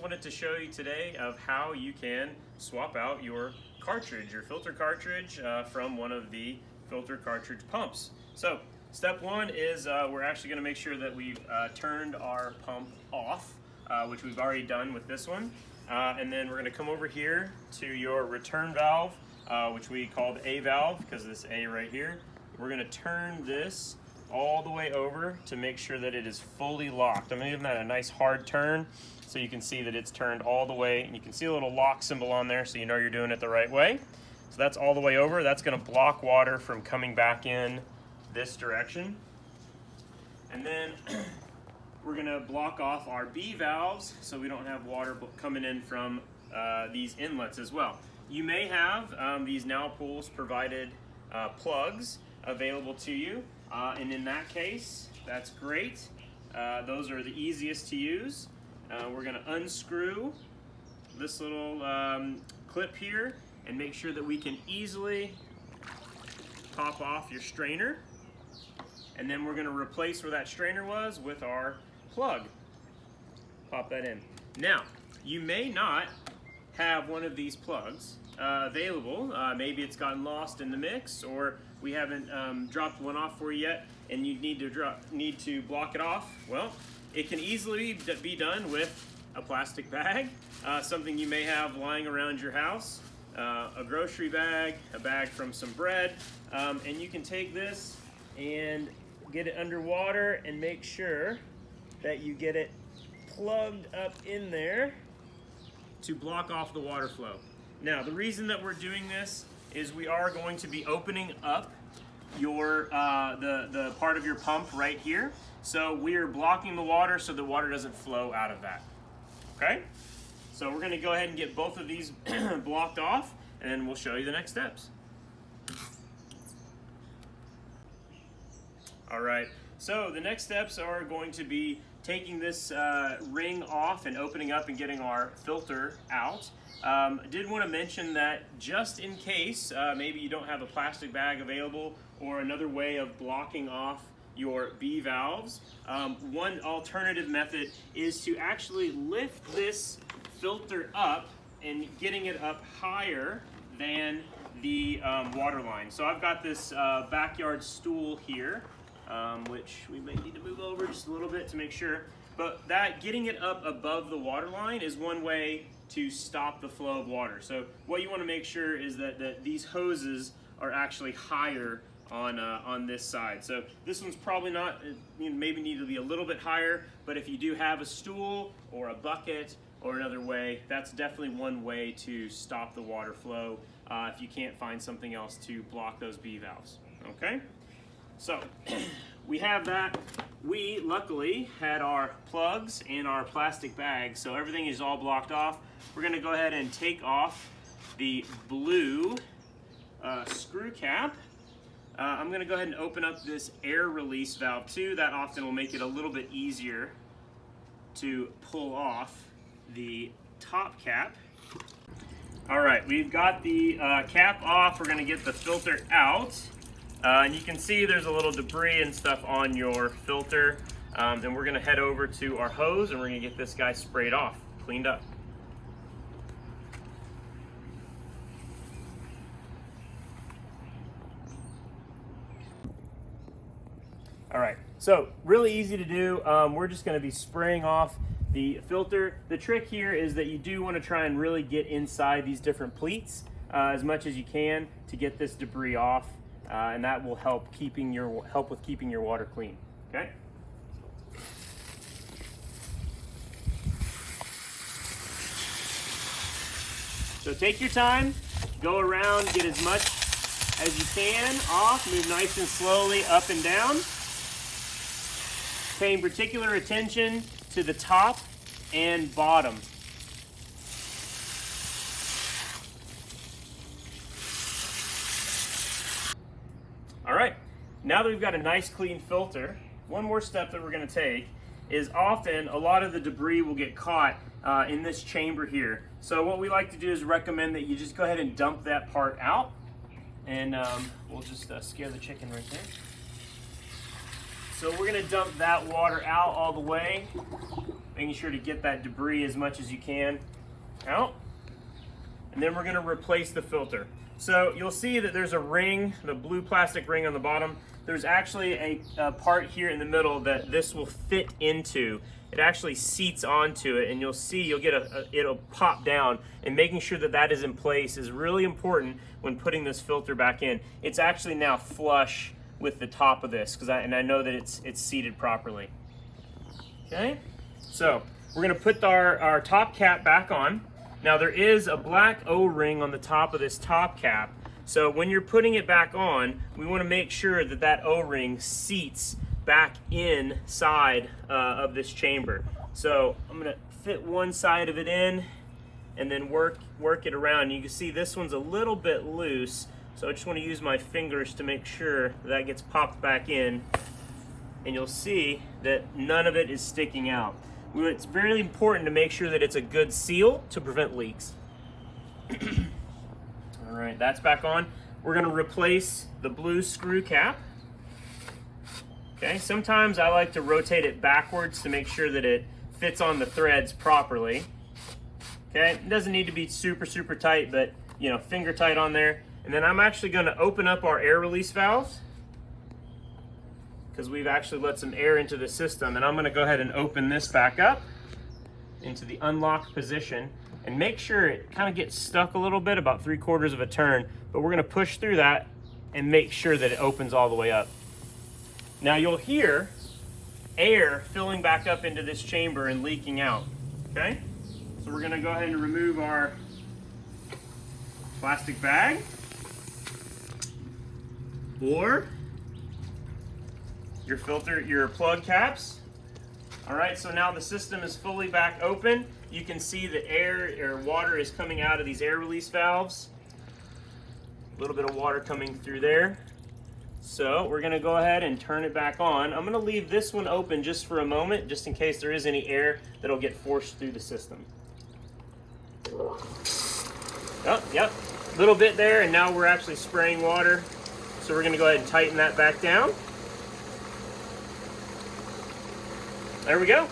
wanted to show you today of how you can swap out your cartridge, your filter cartridge from one of the filter cartridge pumps. So step one is we're actually going to make sure that we've turned our pump off, which we've already done with this one. And then we're going to come over here to your return valve, which we called A valve because of this A right here. We're going to turn this all the way over to make sure that it is fully locked. I'm giving that a nice hard turn so you can see that it's turned all the way, and you can see a little lock symbol on there so you know you're doing it the right way. So that's all the way over. That's going to block water from coming back in this direction. And then we're going to block off our B valves so we don't have water coming in from these inlets as well. You may have these now pools provided plugs available to you. And in that case, that's great. Those are the easiest to use. We're going to unscrew this little clip here and make sure that we can easily pop off your strainer. And then we're going to replace where that strainer was with our plug. Pop that in. Now, you may not have one of these plugs available. Maybe it's gotten lost in the mix, or we haven't dropped one off for you yet, and you need to block it off. Well, it can easily be done with a plastic bag, something you may have lying around your house, a grocery bag, a bag from some bread, and you can take this and get it underwater and make sure that you get it plugged up in there to block off the water flow. Now, the reason that we're doing this is we are going to be opening up your the part of your pump right here. So we are blocking the water so the water doesn't flow out of that. Okay? So we're going to go ahead and get both of these blocked off, and then we'll show you the next steps. All right. So the next steps are going to be taking this ring off and opening up and getting our filter out. I did want to mention that just in case maybe you don't have a plastic bag available or another way of blocking off your B valves, one alternative method is to actually lift this filter up and getting it up higher than the water line. So I've got this backyard stool here, which we may need to move over just a little bit to make sure. But that getting it up above the water line is one way to stop the flow of water. So what you want to make sure is that these hoses are actually higher on this side. So this one's probably not, maybe need to be a little bit higher, but if you do have a stool or a bucket or another way, that's definitely one way to stop the water flow if you can't find something else to block those B valves. Okay? So we have that. We luckily had our plugs and our plastic bags, so everything is all blocked off. We're going to go ahead and take off the blue screw cap. I'm going to go ahead and open up this air release valve too. That often will make it a little bit easier to pull off the top cap. All right, we've got the cap off. We're going to get the filter out. And you can see there's a little debris and stuff on your filter. And we're going to head over to our hose and we're going to get this guy sprayed off, cleaned up. All right, so really easy to do. We're just going to be spraying off the filter. The trick here is that you do want to try and really get inside these different pleats as much as you can to get this debris off. And that will help with keeping your water clean. Okay. So take your time, go around, get as much as you can off, move nice and slowly up and down. Paying particular attention to the top and bottom. All right, now that we've got a nice clean filter, one more step that we're going to take is often a lot of the debris will get caught in this chamber here. So what we like to do is recommend that you just go ahead and dump that part out, and we'll just scare the chicken right there. So we're gonna dump that water out all the way, making sure to get that debris as much as you can out. And then we're gonna replace the filter. So you'll see that there's a ring, the blue plastic ring on the bottom. There's actually a part here in the middle that this will fit into. It actually seats onto it, and you'll see you'll get it'll pop down, and making sure that that is in place is really important when putting this filter back in. It's actually now flush with the top of this, and I know that it's seated properly. Okay, so we're gonna put our top cap back on. Now there is a black O-ring on the top of this top cap, so when you're putting it back on, we want to make sure that that O-ring seats back inside of this chamber. So I'm gonna fit one side of it in and then work it around. You can see this one's a little bit loose, so I just want to use my fingers to make sure that gets popped back in, and you'll see that none of it is sticking out. It's very important to make sure that it's a good seal to prevent leaks. All right, that's back on. We're gonna replace the blue screw cap. Okay, sometimes I like to rotate it backwards to make sure that it fits on the threads properly. Okay, it doesn't need to be super tight, but you know, finger tight on there. And then I'm actually gonna open up our air release valves, because we've actually let some air into the system, and I'm gonna go ahead and open this back up into the unlocked position and make sure it kind of gets stuck a little bit, about 3/4 of a turn, but we're gonna push through that and make sure that it opens all the way up. Now you'll hear air filling back up into this chamber and leaking out, okay? So we're gonna go ahead and remove our plastic bag, or your filter, your plug caps. All right, so now the system is fully back open. You can see the air or water is coming out of these air release valves. A little bit of water coming through there. So we're gonna go ahead and turn it back on. I'm gonna leave this one open just for a moment, just in case there is any air that'll get forced through the system. Oh, yep, a little bit there, and now we're actually spraying water. So we're gonna go ahead and tighten that back down. There we go.